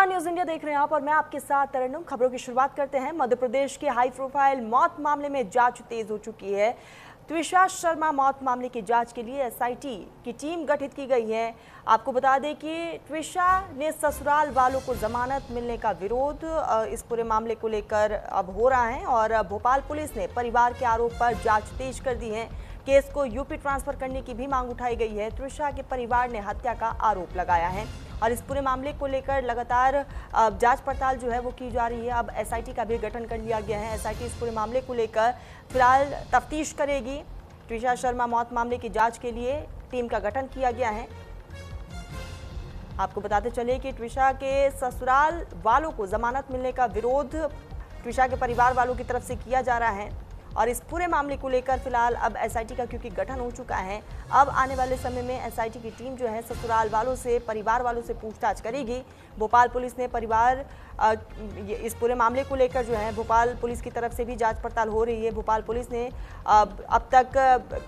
नमस्कार, news India देख रहे हैं आप और मैं आपके साथ तरन्नुम। खबरों की शुरुआत करते हैं। मध्य प्रदेश के हाई प्रोफाइल मौत मामले में जांच तेज हो चुकी है। त्विषा शर्मा मौत मामले की जांच के लिए एसआईटी की टीम गठित की गई है। आपको बता दें कि त्विषा ने ससुराल वालों को जमानत मिलने का विरोध इस पूरे मामले को लेकर अब हो रहा है और भोपाल पुलिस ने परिवार के आरोप पर जांच तेज कर दी है। केस को यूपी ट्रांसफर करने की भी मांग उठाई गई है। त्विषा के परिवार ने हत्या का आरोप लगाया है और इस पूरे मामले को लेकर लगातार जांच पड़ताल जो है वो की जा रही है। अब एसआईटी का भी गठन कर लिया गया है। एसआईटी इस पूरे मामले को लेकर फिलहाल तफ्तीश करेगी। त्विषा शर्मा मौत मामले की जांच के लिए टीम का गठन किया गया है। आपको बताते चले कि त्विषा के ससुराल वालों को जमानत मिलने का विरोध त्विषा के परिवार वालों की तरफ से किया जा रहा है और इस पूरे मामले को लेकर फिलहाल अब एसआईटी का क्योंकि गठन हो चुका है, अब आने वाले समय में एसआईटी की टीम जो है ससुराल वालों से, परिवार वालों से पूछताछ करेगी। भोपाल पुलिस ने इस पूरे मामले को लेकर जो है भोपाल पुलिस की तरफ से भी जांच पड़ताल हो रही है। भोपाल पुलिस ने अब तक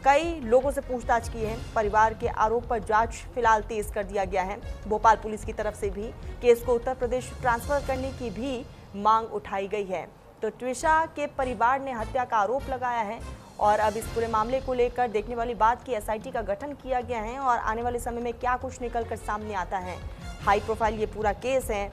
कई लोगों से पूछताछ की है। परिवार के आरोप पर जाँच फिलहाल तेज कर दिया गया है। भोपाल पुलिस की तरफ से भी केस को उत्तर प्रदेश ट्रांसफर करने की भी मांग उठाई गई है। तो त्विषा के परिवार ने हत्या का आरोप लगाया है और अब इस पूरे मामले को लेकर देखने वाली बात कि एसआईटी का गठन किया गया है और आने वाले समय में क्या कुछ निकलकर सामने आता है। हाई प्रोफाइल ये पूरा केस है।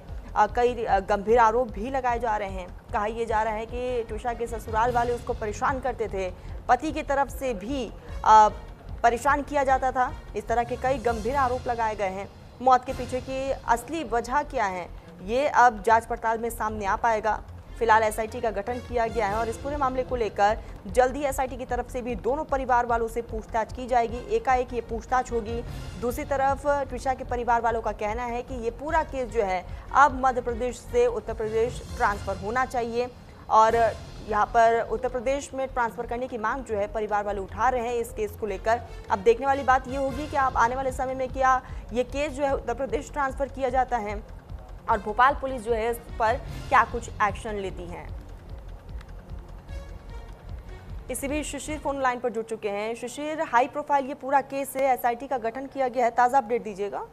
कई गंभीर आरोप भी लगाए जा रहे हैं। कहा यह जा रहा है कि त्विषा के ससुराल वाले उसको परेशान करते थे, पति की तरफ से भी परेशान किया जाता था। इस तरह के कई गंभीर आरोप लगाए गए हैं। मौत के पीछे की असली वजह क्या है, ये अब जाँच पड़ताल में सामने आ पाएगा। फिलहाल एसआईटी का गठन किया गया है और इस पूरे मामले को लेकर जल्दी एसआईटी की तरफ से भी दोनों परिवार वालों से पूछताछ की जाएगी। एकाएक ये पूछताछ होगी। दूसरी तरफ त्विषा के परिवार वालों का कहना है कि ये पूरा केस जो है अब मध्य प्रदेश से उत्तर प्रदेश ट्रांसफर होना चाहिए और यहाँ पर उत्तर प्रदेश में ट्रांसफर करने की मांग जो है परिवार वाले उठा रहे हैं इस केस को लेकर। अब देखने वाली बात ये होगी कि अब आने वाले समय में क्या ये केस जो है उत्तर प्रदेश ट्रांसफर किया जाता है और भोपाल पुलिस जो है इस पर क्या कुछ एक्शन लेती है। इसी बीच शिशिर फोन लाइन पर जुड़ चुके हैं। शिशिर, हाई प्रोफाइल ये पूरा केस है, एसआईटी का गठन किया गया है, ताजा अपडेट दीजिएगा।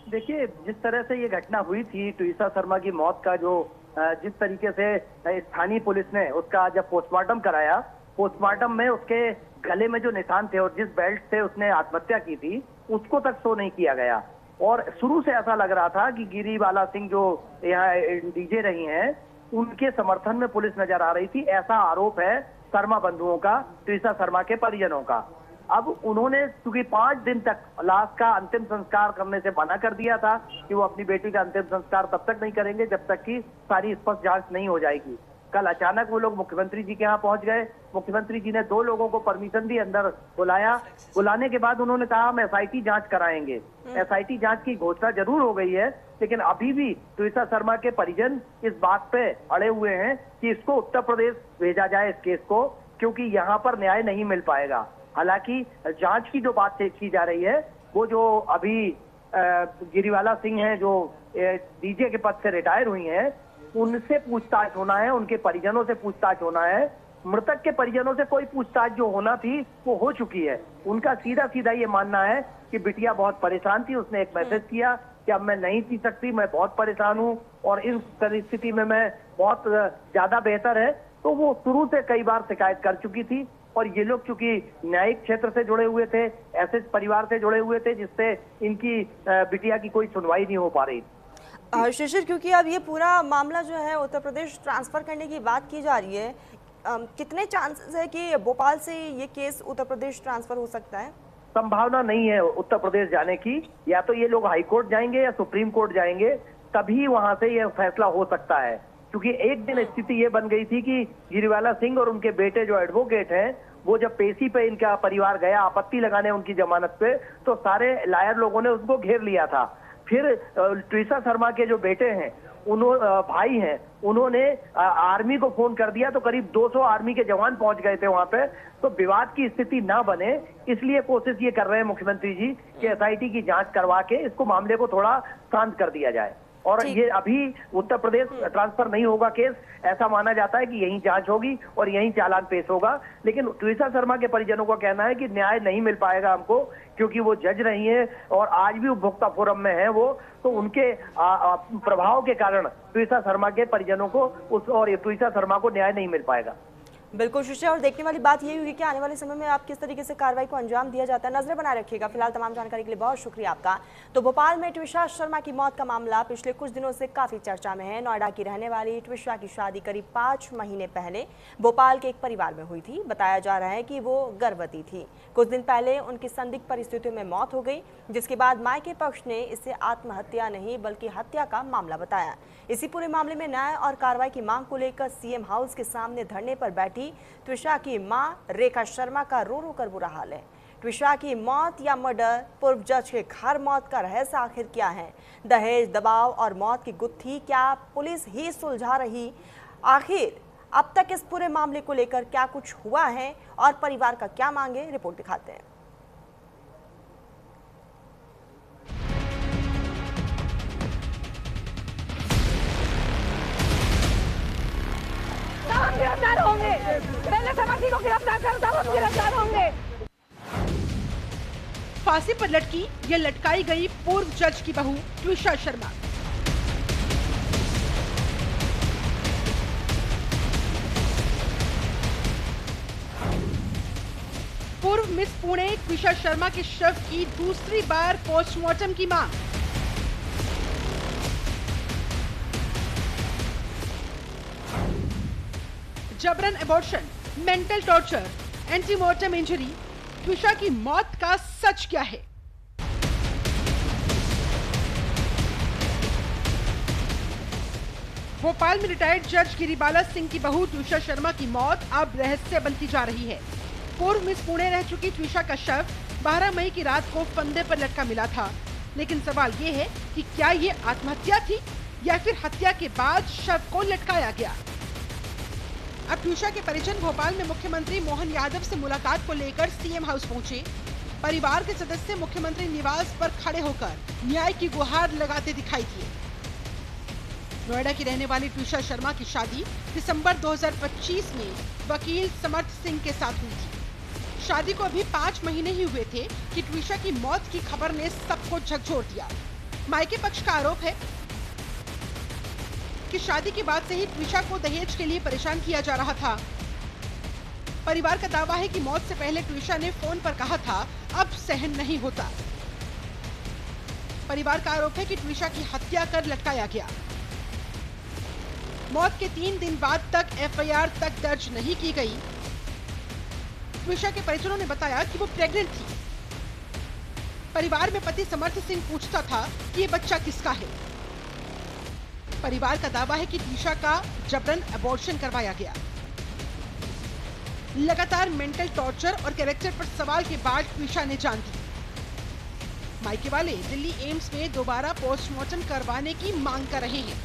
देखिए, जिस तरह से ये घटना हुई थी त्विषा शर्मा की मौत का, जो जिस तरीके से स्थानीय पुलिस ने उसका जब पोस्टमार्टम कराया, पोस्टमार्टम में उसके गले में जो निशान थे और जिस बेल्ट से उसने आत्महत्या की थी उसको तक शो नहीं किया गया और शुरू से ऐसा लग रहा था कि गिरिवाला सिंह जो यहाँ डीजे रही हैं उनके समर्थन में पुलिस नजर आ रही थी। ऐसा आरोप है शर्मा बंधुओं का, त्विषा शर्मा के परिजनों का। अब उन्होंने चूंकि 5 दिन तक लाश का अंतिम संस्कार करने से मना कर दिया था कि वो अपनी बेटी का अंतिम संस्कार तब तक नहीं करेंगे जब तक कि सारी स्पष्ट जांच नहीं हो जाएगी। कल अचानक वो लोग मुख्यमंत्री जी के यहाँ पहुंच गए। मुख्यमंत्री जी ने 2 लोगों को परमिशन दी, अंदर बुलाया। बुलाने के बाद उन्होंने कहा हम एसआईटी जांच कराएंगे। एसआईटी जांच की घोषणा जरूर हो गई है, लेकिन अभी भी त्विषा शर्मा के परिजन इस बात पे अड़े हुए हैं कि इसको उत्तर प्रदेश भेजा जाए इस केस को, क्योंकि यहाँ पर न्याय नहीं मिल पाएगा। हालांकि जांच की जो बात की जा रही है वो जो अभी गिरिवाला सिंह है जो डीजे के पद से रिटायर हुई है, उनसे पूछताछ होना है, उनके परिजनों से पूछताछ होना है। मृतक के परिजनों से कोई पूछताछ जो होना थी वो हो चुकी है। उनका सीधा सीधा ये मानना है कि बिटिया बहुत परेशान थी। उसने एक मैसेज किया कि अब मैं नहीं पी सकती, मैं बहुत परेशान हूँ और इस परिस्थिति में मैं बहुत ज्यादा बेहतर है। तो वो शुरू से कई बार शिकायत कर चुकी थी और ये लोग चूंकि न्यायिक क्षेत्र से जुड़े हुए थे, ऐसे परिवार से जुड़े हुए थे जिससे इनकी बिटिया की कोई सुनवाई नहीं हो पा रही। शिशिर, क्योंकि अब ये पूरा मामला जो है उत्तर प्रदेश ट्रांसफर करने की बात की जा रही है, कितने चांसेस है कि भोपाल से ये केस उत्तर प्रदेश ट्रांसफर हो सकता है? संभावना नहीं है उत्तर प्रदेश जाने की। या तो ये लोग हाई कोर्ट जाएंगे या सुप्रीम कोर्ट जाएंगे, तभी वहां से ये फैसला हो सकता है। क्योंकि एक दिन स्थिति ये बन गई थी कि गिरिवाला सिंह और उनके बेटे जो एडवोकेट हैं वो जब पेशी पे इनका परिवार गया आपत्ति लगाने उनकी जमानत पे, तो सारे लायर लोगों ने उसको घेर लिया था। फिर त्विषा शर्मा के जो बेटे हैं, भाई हैं, उन्होंने आर्मी को फोन कर दिया तो करीब 200 आर्मी के जवान पहुंच गए थे वहां पे। तो विवाद की स्थिति ना बने इसलिए कोशिश ये कर रहे हैं मुख्यमंत्री जी कि एसआईटी की जांच करवा के इसको मामले को थोड़ा शांत कर दिया जाए और ये अभी उत्तर प्रदेश ट्रांसफर नहीं होगा केस, ऐसा माना जाता है कि यहीं जांच होगी और यहीं चालान पेश होगा। लेकिन ट्विसा शर्मा के परिजनों का कहना है कि न्याय नहीं मिल पाएगा हमको, क्योंकि वो जज नहीं है और आज भी उपभोक्ता फोरम में है वो, तो उनके प्रभाव के कारण ट्विसा शर्मा के परिजनों को और ट्विसा शर्मा को न्याय नहीं मिल पाएगा। बिल्कुल सुश्री, और देखने वाली बात यही होगी कि आने वाले समय में आप किस तरीके से कार्रवाई को अंजाम दिया जाता है, नजर बनाए रखिएगा। फिलहाल तमाम जानकारी के लिए बहुत शुक्रिया आपका। तो भोपाल में ट्विसा शर्मा की मौत का मामला पिछले कुछ दिनों से काफी चर्चा में है। नोएडा की रहने वाली ट्विसा की शादी करीब 5 महीने पहले भोपाल के एक परिवार में हुई थी। बताया जा रहा है कि वो गर्भवती थी। कुछ दिन पहले उनकी संदिग्ध परिस्थितियों में मौत हो गई, जिसके बाद मायके पक्ष ने इसे आत्महत्या नहीं बल्कि हत्या का मामला बताया। इसी पूरे मामले में न्याय और कार्रवाई की मांग को लेकर सीएम हाउस के सामने धरने पर बैठी ट्विसा की मां रेखा शर्मा का रो रो कर बुरा हाल है। ट्विसा की मौत या मर्डर, पूर्व जज के घर मौत का रहस्य आखिर क्या है? दहेज, दबाव और मौत की गुत्थी क्या पुलिस ही सुलझा रही? आखिर अब तक इस पूरे मामले को लेकर क्या कुछ हुआ है और परिवार का क्या मांगे, रिपोर्ट दिखाते हैं। गिरफ्तार होंगे, पहले समर्थी को गिरफ्तार करो तब हम गिरफ्तार होंगे। फांसी पर लटकी या लटकाई गई पूर्व जज की बहू ट्विसा शर्मा। पूर्व मिस पुणे ट्विसा शर्मा के शव की दूसरी बार पोस्टमार्टम की मांग। जबरन abortion, mental torture, antemortem injury, Twisha की मौत का सच क्या है? भोपाल में रिटायर्ड जज गिरिबाला सिंह की बहू ट्विसा शर्मा की मौत अब रहस्य बनती जा रही है। पूर्व मिस पुणे रह चुकी ट्विसा का शव 12 मई की रात को फंदे पर लटका मिला था। लेकिन सवाल ये है कि क्या ये आत्महत्या थी या फिर हत्या के बाद शव को लटकाया गया? अब ट्विसा के परिजन भोपाल में मुख्यमंत्री मोहन यादव से मुलाकात को लेकर सीएम हाउस पहुंचे। परिवार के सदस्य मुख्यमंत्री निवास पर खड़े होकर न्याय की गुहार लगाते दिखाई दिए। नोएडा की रहने वाली ट्विसा शर्मा की शादी दिसंबर 2025 में वकील समर्थ सिंह के साथ हुई थी। शादी को अभी 5 महीने ही हुए थे कि ट्विसा की मौत की खबर ने सबको झकझोर दिया। मायके पक्ष का आरोप है कि शादी के बाद से ही ट्विसा को दहेज के लिए परेशान किया जा रहा था। परिवार का दावा है कि मौत से पहले ट्विसा ने फोन पर कहा था अब सहन नहीं होता। परिवार का आरोप है कि ट्विसा की हत्या कर लटकाया गया। मौत के 3 दिन बाद तक एफआईआर तक दर्ज नहीं की गई। ट्विसा के परिजनों ने बताया कि वो प्रेग्नेंट थी। परिवार में पति समर्थ सिंह पूछता था कि ये बच्चा किसका है। परिवार का दावा है कि ट्विसा का जबरन अबॉर्शन करवाया गया। लगातार मेंटल टॉर्चर और कैरेक्टर पर सवाल के बाद ट्विसा ने जान दी। मायके वाले दिल्ली एम्स में दोबारा पोस्टमार्टम करवाने की मांग कर रहे हैं।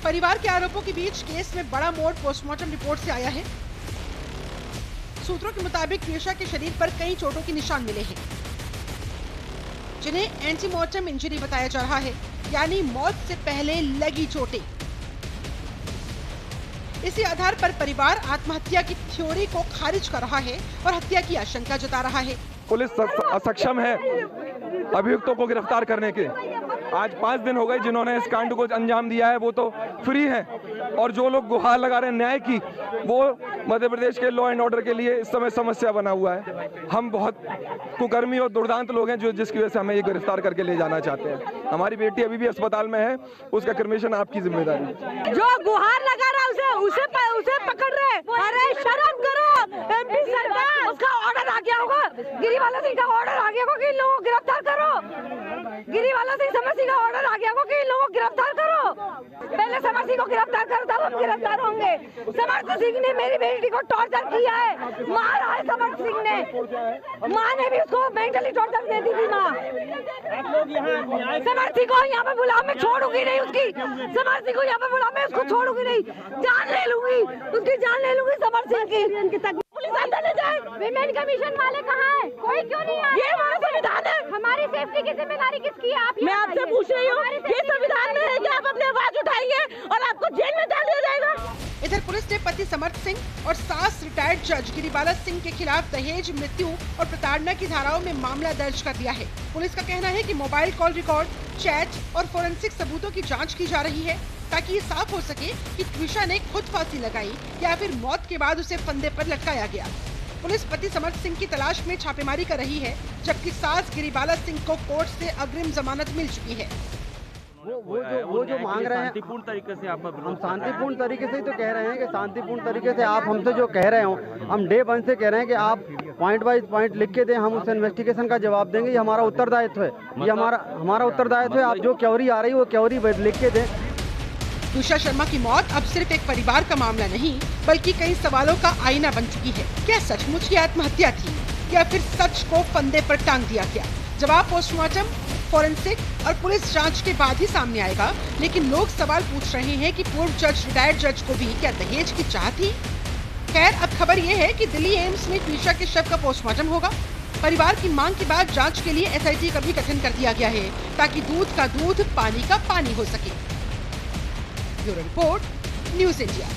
परिवार के आरोपों के बीच केस में बड़ा मोड़ पोस्टमार्टम रिपोर्ट से आया है। सूत्रों के मुताबिक ट्विसा के शरीर पर कई चोटों के निशान मिले हैं, जिन्हें एंटीमोर्टम इंजरी बताया जा रहा है, यानी मौत से पहले लगी चोटें। इसी आधार पर परिवार आत्महत्या की थ्योरी को खारिज कर रहा है और हत्या की आशंका जता रहा है। पुलिस असक्षम है अभियुक्तों को गिरफ्तार करने के। आज 5 दिन हो गए जिन्होंने इस कांड को अंजाम दिया है, वो तो फ्री हैं, और जो लोग गुहार लगा रहे हैं न्याय की, वो मध्य प्रदेश के लॉ एंड ऑर्डर के लिए इस समय समस्या बना हुआ है। हम बहुत कुकर्मी और दुर्दांत लोग हैं जिसकी वजह से हमें ये गिरफ्तार करके ले जाना चाहते हैं। हमारी बेटी अभी भी अस्पताल में है, उसका क्रिमेशन आपकी जिम्मेदारी। जो गुहार लगा रहा उसे पकड़ रहे, अरे शर्म करो। एमपी सरकार, उसका ऑर्डर आ गया होगा, गिरिबाला सिंह का ऑर्डर आ गया होगा कि इन लोगों को गिरफ्तार करो। गिरिबाला सिंह समर्थ सिंह का ऑर्डर आ गया होगा कि इन लोगों को गिरफ्तार करो। पहले समर्थ सिंह को गिरफ्तार करो तब हम गिरफ्तार होंगे। समर्थ सिंह ने मेरी बेटी को टॉर्चर किया है, मारा है समर्थ सिंह ने। माँ ने भी उसको मेंटली टॉर्चर दे दी थी। माँ समर्थ सिंह को यहाँ पे बुला, मैं छोड़ूंगी नहीं उसकी। समर्थ सिंह को यहाँ पे बुला, मैं उसको छोड़ूंगी नहीं, जान ले लूंगी, उसकी जान ले लूंगी समर्थ सिंह की। पुलिस अंदर ले जाए। विमेन कमीशन वाले कहाँ हैं? कोई क्यों नहीं आया? ये हमारा संविधान है। हमारी सेफ्टी की जिम्मेदारी किसकी है? आप, मैं आपसे पूछ रही हूँ, ये संविधान में है कि आप अपनी आवाज उठाएंगे और आपको जेल में डाल दिया जाएगा। इधर पुलिस ने पति समर्थ सिंह और सास रिटायर्ड जज गिरिबाला सिंह के खिलाफ दहेज, मृत्यु और प्रताड़ना की धाराओं में मामला दर्ज कर दिया है। पुलिस का कहना है कि मोबाइल कॉल रिकॉर्ड, चैट और फोरेंसिक सबूतों की जांच की जा रही है ताकि ये साफ हो सके कि ट्विशा ने खुद फांसी लगाई या फिर मौत के बाद उसे फंदे पर लटकाया गया। पुलिस पति समर्थ सिंह की तलाश में छापेमारी कर रही है, जबकि सास गिरिबाला सिंह को कोर्ट से अग्रिम जमानत मिल चुकी है। वो जो मांग रहे हैं शांतिपूर्ण तरीके से, हम शांतिपूर्ण तरीके से ही तो कह रहे हैं कि शांतिपूर्ण तरीके से आप हमसे जो कह रहे हो, हम डे 1 से कह रहे हैं कि आप पॉइंट बाय पॉइंट लिख के दें, हम उस इन्वेस्टिगेशन का जवाब देंगे। ये हमारा उत्तरदायित्व है, ये हमारा उत्तरदायित्व है। आप जो क्वेरी आ रही है वो क्वेरी लिख के दें। ट्विशा शर्मा की मौत अब सिर्फ एक परिवार का मामला नहीं, बल्कि कई सवालों का आईना बन चुकी है। क्या सचमुच की आत्महत्या थी या फिर सच को फंदे पर टांग दिया गया? जवाब पोस्टमार्टम, फोरेंसिक और पुलिस जांच के बाद ही सामने आएगा। लेकिन लोग सवाल पूछ रहे हैं कि पूर्व जज, रिटायर्ड जज को भी क्या दहेज की चाह थी? खैर, अब खबर ये है कि दिल्ली एम्स में ट्विशा के शव का पोस्टमार्टम होगा। परिवार की मांग के बाद जांच के लिए SIT का भी गठन कर दिया गया है ताकि दूध का दूध, पानी का पानी हो सके। Bureau report, news India.